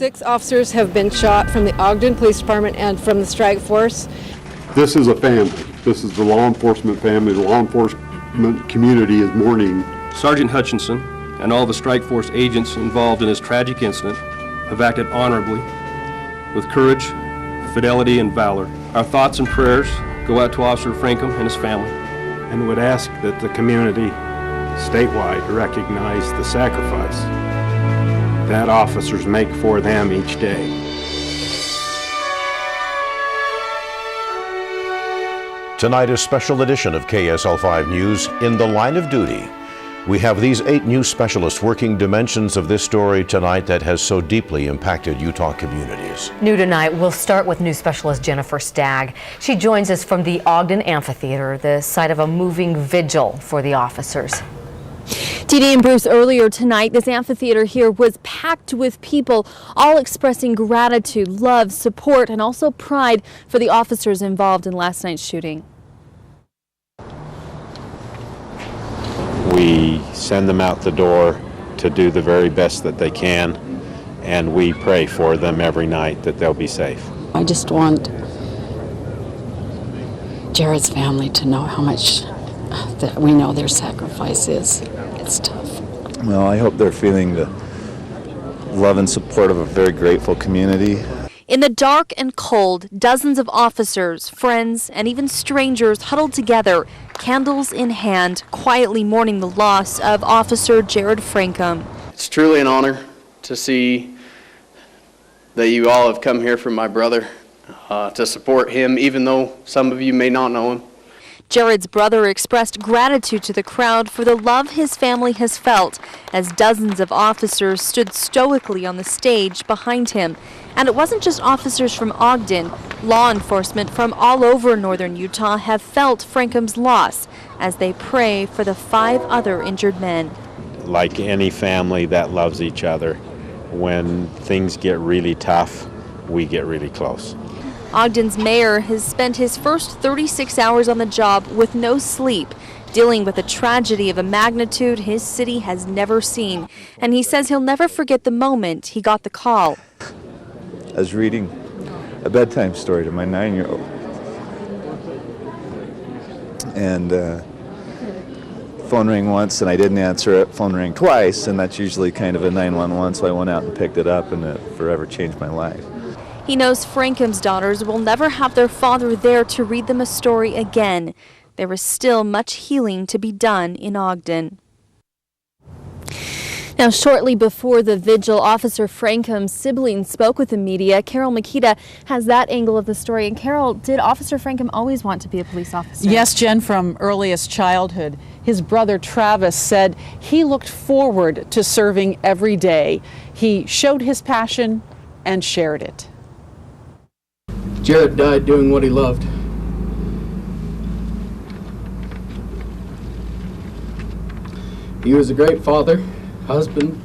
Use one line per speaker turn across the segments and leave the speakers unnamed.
6 officers have been shot from the Ogden Police Department and from the strike force.
This is a family. This is the law enforcement family. The law enforcement community is mourning.
Sergeant Hutchinson and all the strike force agents involved in this tragic incident have acted honorably, with courage, fidelity, and valor. Our thoughts and prayers go out to Officer Frankham and his family.
And would ask that the community statewide recognize the sacrifice that officers make for them each day.
Tonight, a special edition of KSL 5 News, In the Line of Duty. We have these 8 news specialists working dimensions of this story tonight that has so deeply impacted Utah communities.
New tonight, we'll start with news specialist Jennifer Stagg. She joins us from the Ogden Amphitheater, the site of a moving vigil for the officers.
Dee and Bruce, earlier tonight, this amphitheater here was packed with people, all expressing gratitude, love, support, and also pride for the officers involved in last night's shooting.
We send them out the door to do the very best that they can, and we pray for them every night that they'll be safe.
I just want Jared's family to know how much that we know their sacrifice is. It's tough.
Well, I hope they're feeling the love and support of a very grateful community.
In the dark and cold, dozens of officers, friends, and even strangers huddled together, candles in hand, quietly mourning the loss of Officer Jared Frankham.
It's truly an honor to see that you all have come here for my brother, to support him, even though some of you may not know him.
Jared's brother expressed gratitude to the crowd for the love his family has felt as dozens of officers stood stoically on the stage behind him. And it wasn't just officers from Ogden. Law enforcement from all over northern Utah have felt Frankham's loss as they pray for the 5 other injured men.
Like any family that loves each other, when things get really tough, we get really close.
Ogden's mayor has spent his first 36 hours on the job with no sleep, dealing with a tragedy of a magnitude his city has never seen. And he says he'll never forget the moment he got the call.
I was reading a bedtime story to my 9-year-old. And phone rang once and I didn't answer it. Phone rang twice, and that's usually kind of a 911, so I went out and picked it up, and it forever changed my life.
He knows Frankham's daughters will never have their father there to read them a story again. There is still much healing to be done in Ogden. Now, shortly before the vigil, Officer Frankham's siblings spoke with the media. Carol Makita has that angle of the story. And Carol, did Officer Frankham always want to be a police officer?
Yes, Jen, from earliest childhood. His brother Travis said he looked forward to serving every day. He showed his passion and shared it.
Jared died doing what he loved. He was a great father, husband,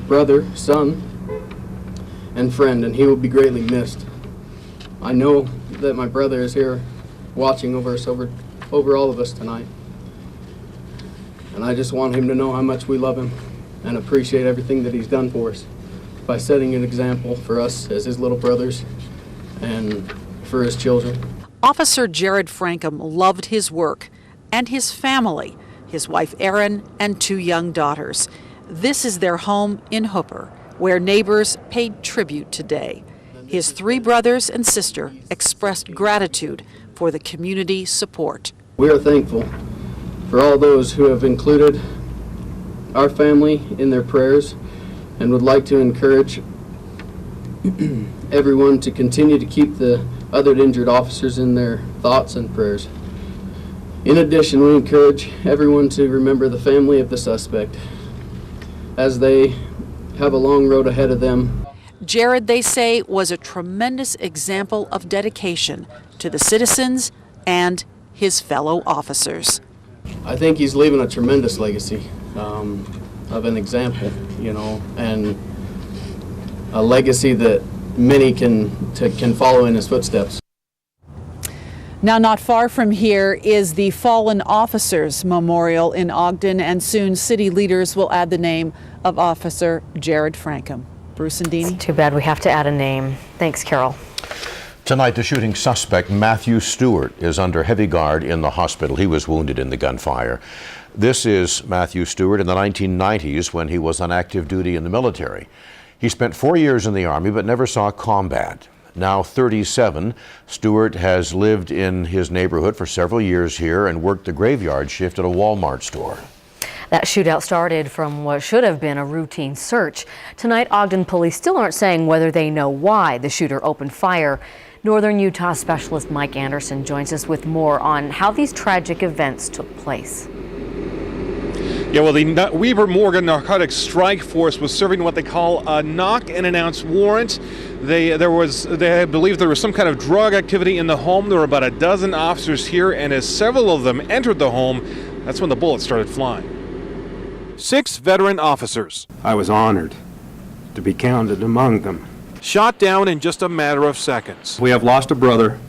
brother, son, and friend, and he will be greatly missed. I know that my brother is here watching over us, over all of us tonight. And I just want him to know how much we love him and appreciate everything that he's done for us by setting an example for us as his little brothers and for his children.
Officer Jared Frankham loved his work and his family, his wife Erin and 2 young daughters. This is their home in Hooper, where neighbors paid tribute today. His 3 brothers and sister expressed gratitude for the community support.
We are thankful for all those who have included our family in their prayers and would like to encourage everyone to continue to keep the other injured officers in their thoughts and prayers. In addition, we encourage everyone to remember the family of the suspect as they have a long road ahead of them.
Jared, they say, was a tremendous example of dedication to the citizens and his fellow officers.
I think he's leaving a tremendous legacy of an example, and a legacy that many can follow in his footsteps.
Now, not far from here is the Fallen Officers Memorial in Ogden, and soon city leaders will add the name of Officer Jared Frankham. Bruce and Deanie.
Too bad we have to add a name. Thanks, Carol.
Tonight, the shooting suspect, Matthew Stewart, is under heavy guard in the hospital. He was wounded in the gunfire. This is Matthew Stewart in the 1990s when he was on active duty in the military. He spent 4 years in the Army but never saw combat. Now 37, Stewart has lived in his neighborhood for several years here and worked the graveyard shift at a Walmart store.
That shootout started from what should have been a routine search. Tonight, Ogden police still aren't saying whether they know why the shooter opened fire. Northern Utah specialist Mike Anderson joins us with more on how these tragic events took place.
Yeah, well, the Weber Morgan Narcotics Strike Force was serving what they call a knock and announce warrant. They believed there was some kind of drug activity in the home. There were about a dozen officers here, and as several of them entered the home, that's when the bullets started flying. 6 veteran officers.
I was honored to be counted among them.
Shot down in just a matter of seconds.
We have lost a brother.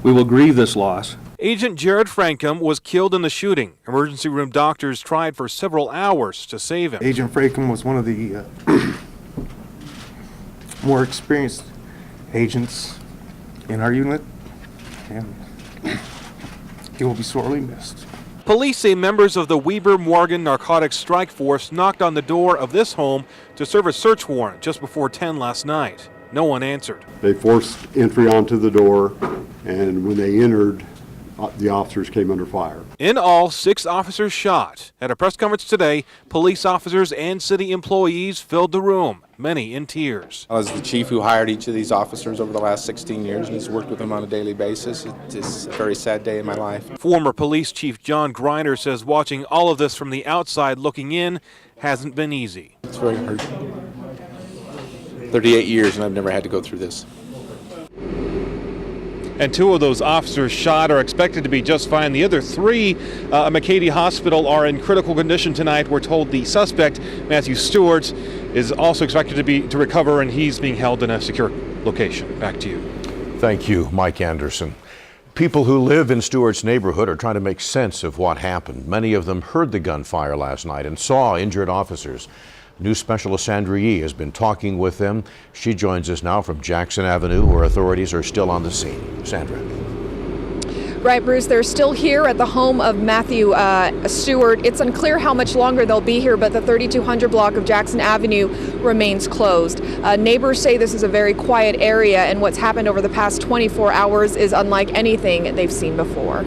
We will grieve this loss.
Agent Jared Frankham was killed in the shooting. Emergency room doctors tried for several hours to save him.
Agent Frankham was one of the more experienced agents in our unit, and he will be sorely missed.
Police say members of the Weber Morgan Narcotics Strike Force knocked on the door of this home to serve a search warrant just before 10 last night. No one answered.
They forced entry onto the door, and when they entered, the officers came under fire.
In all, 6 officers shot. At a press conference today, police officers and city employees filled the room, many in tears.
I was the chief who hired each of these officers over the last 16 years and has worked with them on a daily basis. It's a very sad day in my life.
Former police chief John Greiner says watching all of this from the outside looking in hasn't been easy.
It's very hard. 38 years and I've never had to go through this.
And 2 of those officers shot are expected to be just fine. The other 3 at McCady Hospital are in critical condition tonight. We're told the suspect, Matthew Stewart, is also expected to recover, and he's being held in a secure location. Back to you.
Thank you, Mike Anderson. People who live in Stewart's neighborhood are trying to make sense of what happened. Many of them heard the gunfire last night and saw injured officers. News specialist Sandra Yee has been talking with them. She joins us now from Jackson Avenue, where authorities are still on the scene. Sandra.
Right, Bruce, they're still here at the home of Matthew Stewart. It's unclear how much longer they'll be here, but the 3200 block of Jackson Avenue remains closed. Neighbors say this is a very quiet area, and what's happened over the past 24 hours is unlike anything they've seen before.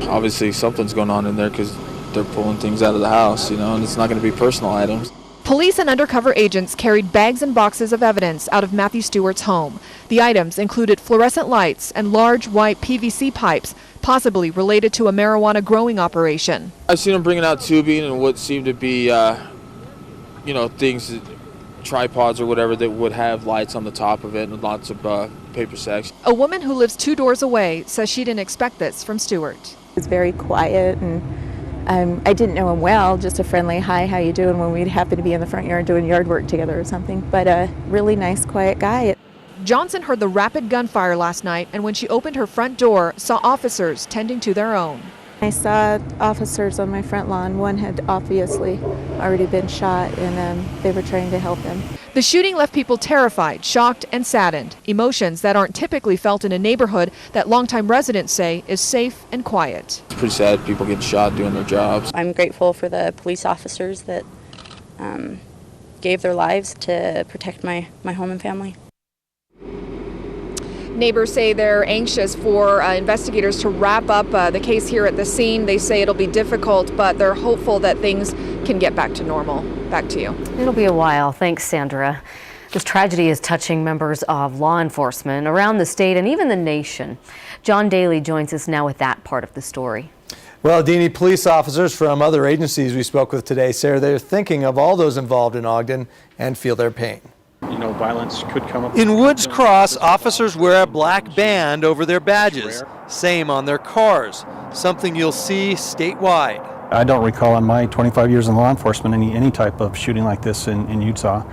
Obviously, something's going on in there because they're pulling things out of the house, and it's not going to be personal items.
Police and undercover agents carried bags and boxes of evidence out of Matthew Stewart's home. The items included fluorescent lights and large white PVC pipes, possibly related to a marijuana growing operation.
I've seen them bringing out tubing and what seemed to be, things, tripods or whatever that would have lights on the top of it and lots of paper sacks.
A woman who lives 2 doors away says she didn't expect this from Stewart.
It's very quiet, and I didn't know him well, just a friendly hi, how you doing, when we'd happen to be in the front yard doing yard work together or something, but a really nice, quiet guy.
Johnson heard the rapid gunfire last night, and when she opened her front door, saw officers tending to their own.
I saw officers on my front lawn. One had obviously already been shot, and they were trying to help him.
The shooting left people terrified, shocked, and saddened, emotions that aren't typically felt in a neighborhood that longtime residents say is safe and quiet.
It's pretty sad, people getting shot doing their jobs.
I'm grateful for the police officers that gave their lives to protect my home and family.
Neighbors say they're anxious for investigators to wrap up the case here at the scene. They say it'll be difficult, but they're hopeful that things can get back to normal. Back to you.
It'll be a while. Thanks, Sandra. This tragedy is touching members of law enforcement around the state and even the nation. John Daly joins us now with that part of the story.
Well, Deanie, police officers from other agencies we spoke with today say they're thinking of all those involved in Ogden and feel their pain.
Violence could come up.
In Woods Cross, officers wear a black band over their badges. Same on their cars, something you'll see statewide.
I don't recall in my 25 years in law enforcement any type of shooting like this in Utah.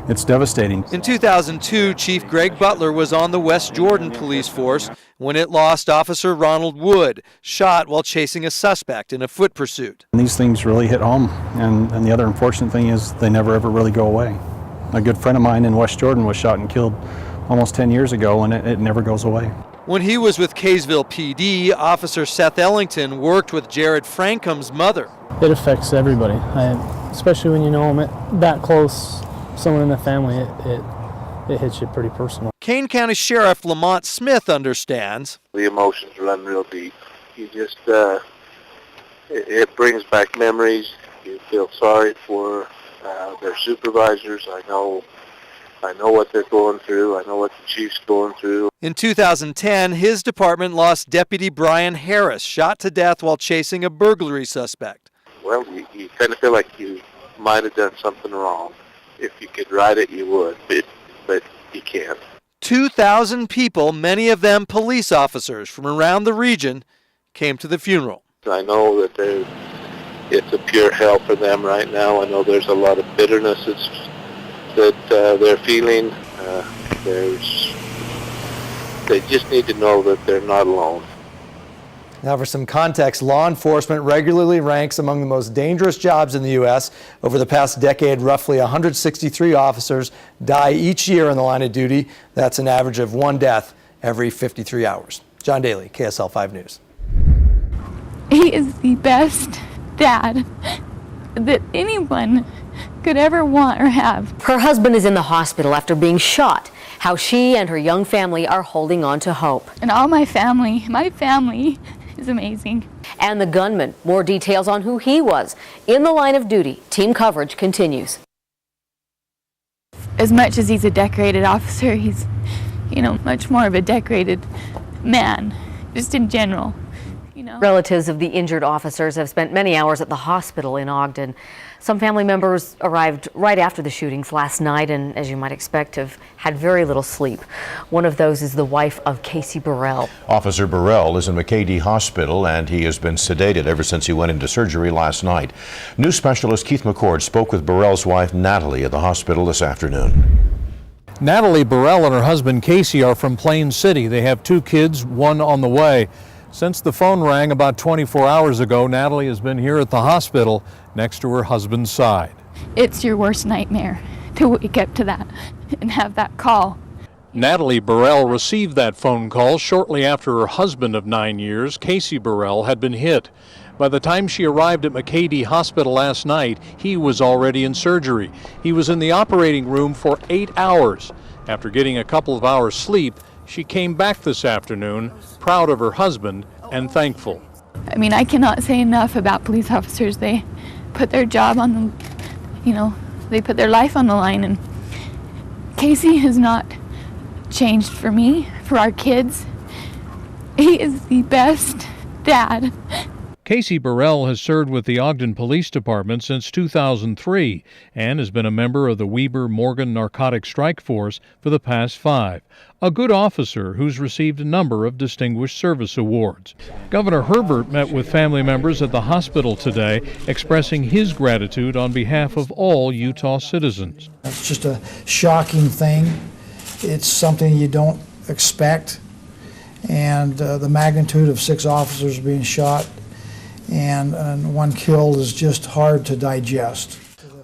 It's devastating.
In 2002, Chief Greg Butler was on the West Jordan police force when it lost Officer Ronald Wood, shot while chasing a suspect in a foot pursuit.
And these things really hit home, and the other unfortunate thing is they never ever really go away. A good friend of mine in West Jordan was shot and killed almost 10 years ago, and it never goes away.
When he was with Kaysville PD, Officer Seth Ellington worked with Jared Frankham's mother.
It affects everybody, especially when you know them that close, someone in the family, it hits you pretty personal.
Kane County Sheriff Lamont Smith understands.
The emotions run real deep. You just, it brings back memories. You feel sorry for their supervisors. I know what they're going through. I know what the chief's going through.
In 2010, his department lost Deputy Brian Harris, shot to death while chasing a burglary suspect.
Well, you kind of feel like you might have done something wrong. If you could right it, you would, but you can't.
2,000 people, many of them police officers from around the region, came to the funeral.
I know that it's a pure hell for them right now. I know there's a lot of bitterness that they're feeling. They just need to know that they're not alone.
Now, for some context, law enforcement regularly ranks among the most dangerous jobs in the U.S. Over the past decade, roughly 163 officers die each year in the line of duty. That's an average of 1 death every 53 hours. John Daly, KSL 5 News.
He is the best dad that anyone could ever want or have.
Her husband is in the hospital after being shot. How she and her young family are holding on to hope.
And all my family is amazing.
And the gunman, more details on who he was. In the line of duty, team coverage continues.
As much as he's a decorated officer, he's, much more of a decorated man, just in general.
Relatives of the injured officers have spent many hours at the hospital in Ogden. Some family members arrived right after the shootings last night and, as you might expect, have had very little sleep. One of those is the wife of Casey Burrell.
Officer Burrell is in McKay Hospital, and he has been sedated ever since he went into surgery last night. News specialist Keith McCord spoke with Burrell's wife, Natalie, at the hospital this afternoon.
Natalie Burrell and her husband, Casey, are from Plain City. They have 2 kids, 1 on the way. Since the phone rang about 24 hours ago, Natalie has been here at the hospital next to her husband's side.
It's your worst nightmare to wake up to that and have that call.
Natalie Burrell received that phone call shortly after her husband of 9 years, Casey Burrell, had been hit. By the time she arrived at McKay Hospital last night, he was already in surgery. He was in the operating room for 8 hours. After getting a couple of hours sleep, she came back this afternoon, proud of her husband and thankful.
I cannot say enough about police officers. They put their job on the, they put their life on the line, and Casey has not changed for me, for our kids. He is the best dad.
Casey Burrell has served with the Ogden Police Department since 2003 and has been a member of the Weber-Morgan Narcotic Strike Force for the past 5. A good officer who's received a number of Distinguished Service Awards. Governor Herbert met with family members at the hospital today, expressing his gratitude on behalf of all Utah citizens.
It's just a shocking thing. It's something you don't expect. And the magnitude of 6 officers being shot and 1 killed is just hard to digest.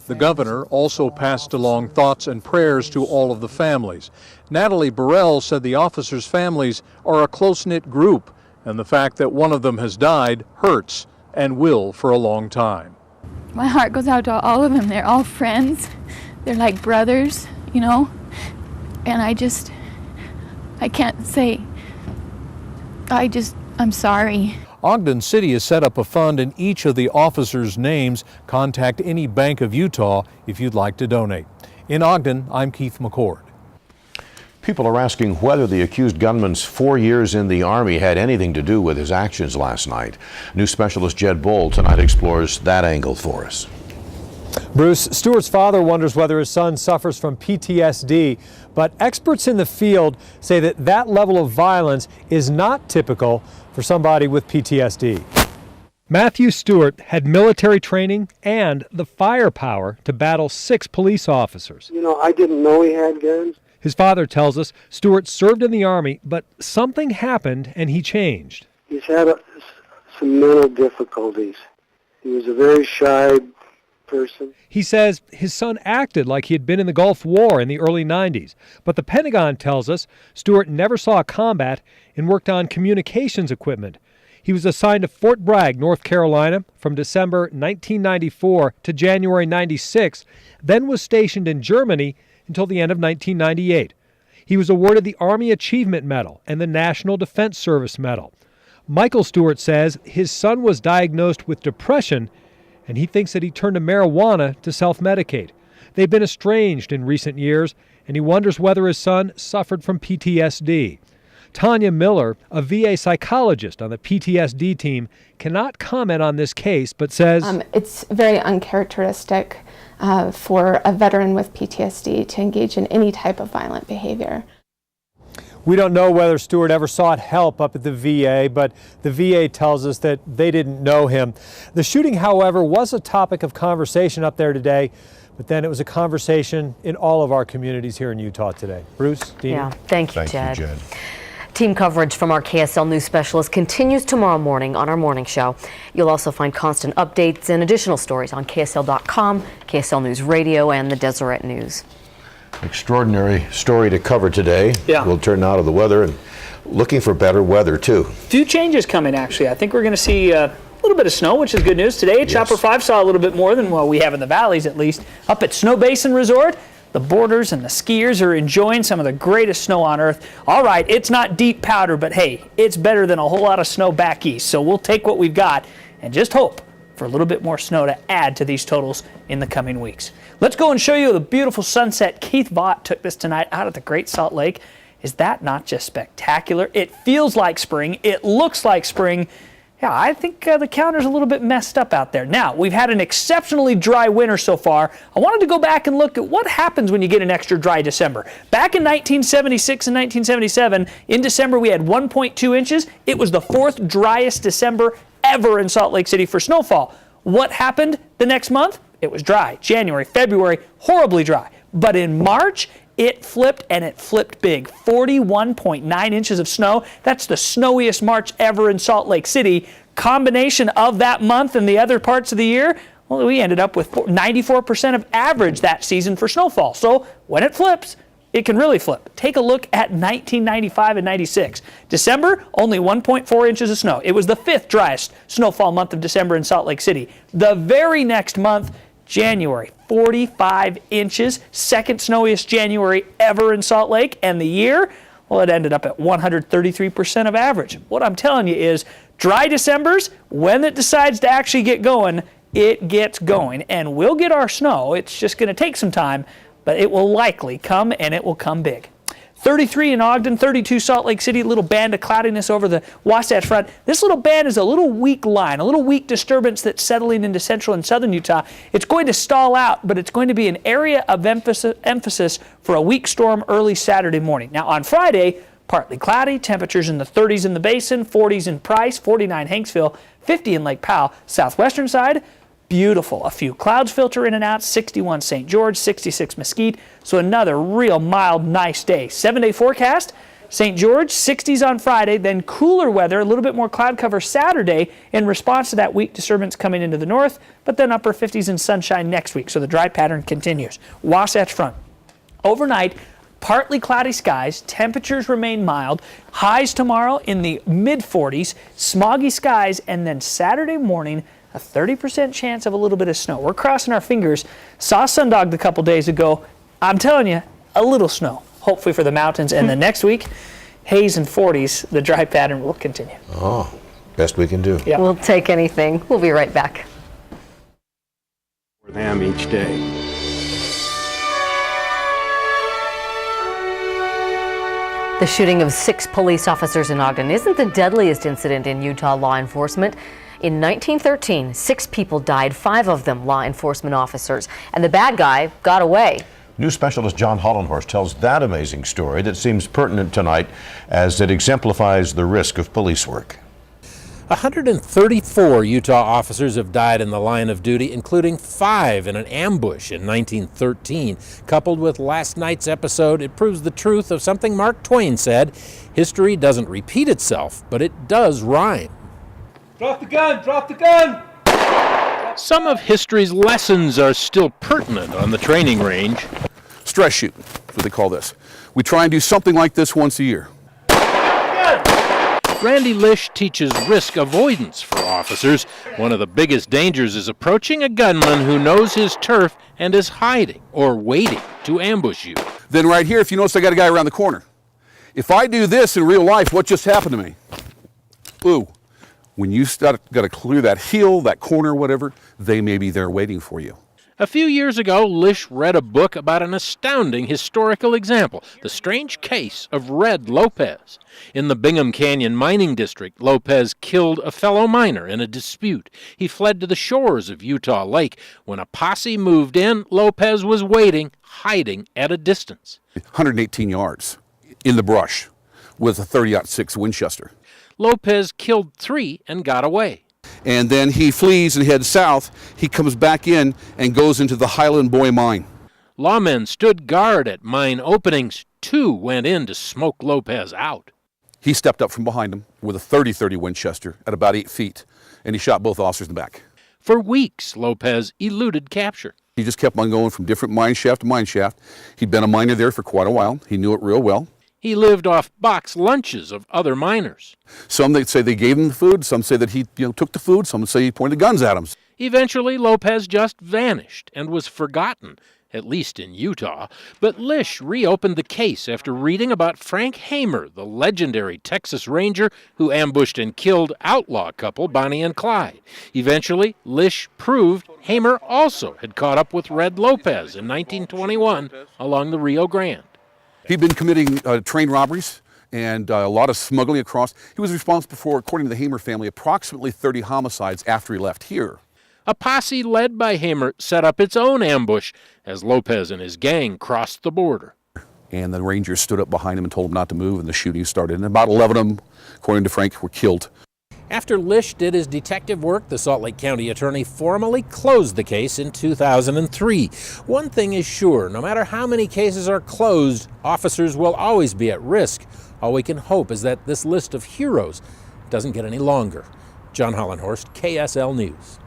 The governor also passed along thoughts and prayers to all of the families. Natalie Burrell said the officers' families are a close-knit group, and the fact that one of them has died hurts and will for a long time.
My heart goes out to all of them. They're all friends. They're like brothers, and I can't say, I'm sorry.
Ogden City has set up a fund in each of the officers' names. Contact any Bank of Utah if you'd like to donate. In Ogden, I'm Keith McCord.
People are asking whether the accused gunman's 4 years in the Army had anything to do with his actions last night. News specialist Jed Bold tonight explores that angle for us.
Bruce, Stewart's father wonders whether his son suffers from PTSD, but experts in the field say that level of violence is not typical for somebody with PTSD. Matthew Stewart had military training and the firepower to battle 6 police officers.
I didn't know he had guns.
His father tells us Stewart served in the Army, but something happened and he changed.
He's had some mental difficulties. He was a very shy person.
He says his son acted like he had been in the Gulf War in the early 90s. But the Pentagon tells us Stewart never saw combat and worked on communications equipment. He was assigned to Fort Bragg, North Carolina, from December 1994 to January 96, then was stationed in Germany until the end of 1998. He was awarded the Army Achievement Medal and the National Defense Service Medal. Michael Stewart says his son was diagnosed with depression, and he thinks that he turned to marijuana to self-medicate. They've been estranged in recent years, and he wonders whether his son suffered from PTSD. Tanya Miller, a VA psychologist on the PTSD team, cannot comment on this case, but says
it's very uncharacteristic for a veteran with PTSD to engage in any type of violent behavior.
We don't know whether Stewart ever sought help up at the VA, but the VA tells us that they didn't know him. The shooting, however, was a topic of conversation up there today, but then it was a conversation in all of our communities here in Utah today. Bruce, Dean.
Yeah, thank you, Jed. Team coverage from our KSL News specialist continues tomorrow morning on our morning show. You'll also find constant updates and additional stories on KSL.com, KSL News Radio, and the Deseret News.
Extraordinary story to cover today.
Yeah.
We'll turn now to the weather and looking for better weather too.
Few changes coming, actually. I think we're going to see a little bit of snow, which is good news. Today,
Yes.
Chopper 5 saw a little bit more than what we have in the valleys, at least. Up at Snow Basin Resort, the boarders and the skiers are enjoying some of the greatest snow on earth. All right, it's not deep powder, but hey, it's better than a whole lot of snow back east. So we'll take what we've got and just hope for a little bit more snow to add to these totals in the coming weeks. Let's go and show you the beautiful sunset. Keith Vaught took this tonight out at the Great Salt Lake. Is that not just spectacular? It feels like spring. It looks like spring. Yeah, I think the counter's a little bit messed up out there. Now, we've had an exceptionally dry winter so far. I wanted to go back and look at what happens when you get an extra dry December. Back in 1976 and 1977, in December we had 1.2 inches. It was the fourth driest December ever in Salt Lake City for snowfall. What happened the next month? It was dry. January, February, horribly dry. But in March, it flipped, and it flipped big. 41.9 inches of snow. That's the snowiest March ever in Salt Lake City. Combination of that month and the other parts of the year, well, we ended up with 94% of average that season for snowfall. So when it flips, it can really flip. Take a look at 1995 and 96. December, only 1.4 inches of snow. It was the fifth driest snowfall month of December in Salt Lake City. The very next month, January, 45 inches, second snowiest January ever in Salt Lake, and the year, well, it ended up at 133% of average. What I'm telling you is dry Decembers, when it decides to actually get going, it gets going, and we'll get our snow. It's just going to take some time, but it will likely come, and it will come big. 33 in Ogden, 32 Salt Lake City, little band of cloudiness over the Wasatch Front. This little band is a little weak line, a little weak disturbance that's settling into central and southern Utah. It's going to stall out, but it's going to be an area of emphasis for a weak storm early Saturday morning. Now on Friday, partly cloudy, temperatures in the 30s in the Basin, 40s in Price, 49 Hanksville, 50 in Lake Powell. Southwestern side, beautiful. A few clouds filter in and out, 61 St. George, 66 Mesquite. So another real mild, nice day. 7-day forecast, St. George, 60s on Friday, then cooler weather, a little bit more cloud cover Saturday in response to that weak disturbance coming into the north, but then upper 50s and sunshine next week. So the dry pattern continues. Wasatch Front. Overnight, partly cloudy skies, temperatures remain mild, highs tomorrow in the mid-40s, smoggy skies, and then Saturday morning, a 30% chance of a little bit of snow. We're crossing our fingers. Saw Sundog a couple days ago. I'm telling you, a little snow, hopefully for the mountains. And then next week, haze and 40s, the dry pattern will continue.
Oh, best we can do.
Yeah. We'll take anything. We'll be right back.
For them each day.
The shooting of 6 police officers in Ogden isn't the deadliest incident in Utah law enforcement. In 1913, 6 people died, 5 of them law enforcement officers, and the bad guy got away.
News specialist John Hollenhorst tells that amazing story that seems pertinent tonight as it exemplifies the risk of police work.
134 Utah officers have died in the line of duty, including 5 in an ambush in 1913. Coupled with last night's episode, it proves the truth of something Mark Twain said: history doesn't repeat itself, but it does rhyme.
Drop the gun! Drop the gun!
Some of history's lessons are still pertinent on the training range.
Stress shooting, that's what they call this. We try and do something like this once a year.
Randy Lish teaches risk avoidance for officers. One of the biggest dangers is approaching a gunman who knows his turf and is hiding or waiting to ambush you.
Then right here, if you notice, I got a guy around the corner. If I do this in real life, what just happened to me? Ooh, when you got to clear that hill, that corner, whatever, they may be there waiting for you.
A few years ago, Lish read a book about an astounding historical example, the strange case of Red Lopez. In the Bingham Canyon mining district, Lopez killed a fellow miner in a dispute. He fled to the shores of Utah Lake. When a posse moved in, Lopez was waiting, hiding at a distance.
118 yards in the brush with a .30-06 Winchester.
Lopez killed 3 and got away.
And then he flees and heads south. He comes back in and goes into the Highland Boy mine.
Lawmen stood guard at mine openings. 2 went in to smoke Lopez out.
He stepped up from behind him with a .30 Winchester at about 8 feet, and he shot both officers in the back.
For weeks, Lopez eluded capture.
He just kept on going from different mine shaft to mine shaft. He'd been a miner there for quite a while. He knew it real well.
He lived off box lunches of other miners.
Some they say they gave him the food. Some say that he took the food. Some say he pointed guns at him.
Eventually, Lopez just vanished and was forgotten, at least in Utah. But Lish reopened the case after reading about Frank Hamer, the legendary Texas Ranger who ambushed and killed outlaw couple Bonnie and Clyde. Eventually, Lish proved Hamer also had caught up with Red Lopez in 1921 along the Rio Grande.
He'd been committing train robberies and a lot of smuggling across. He was responsible for, according to the Hamer family, approximately 30 homicides after he left here.
A posse led by Hamer set up its own ambush as Lopez and his gang crossed the border.
And the Rangers stood up behind him and told him not to move, and the shooting started. And about 11 of them, according to Frank, were killed.
After Lish did his detective work, the Salt Lake County attorney formally closed the case in 2003. One thing is sure, no matter how many cases are closed, officers will always be at risk. All we can hope is that this list of heroes doesn't get any longer. John Hollenhorst, KSL News.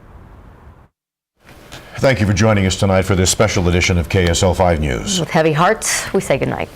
Thank you for joining us tonight for this special edition of KSL 5 News.
With heavy hearts, we say goodnight.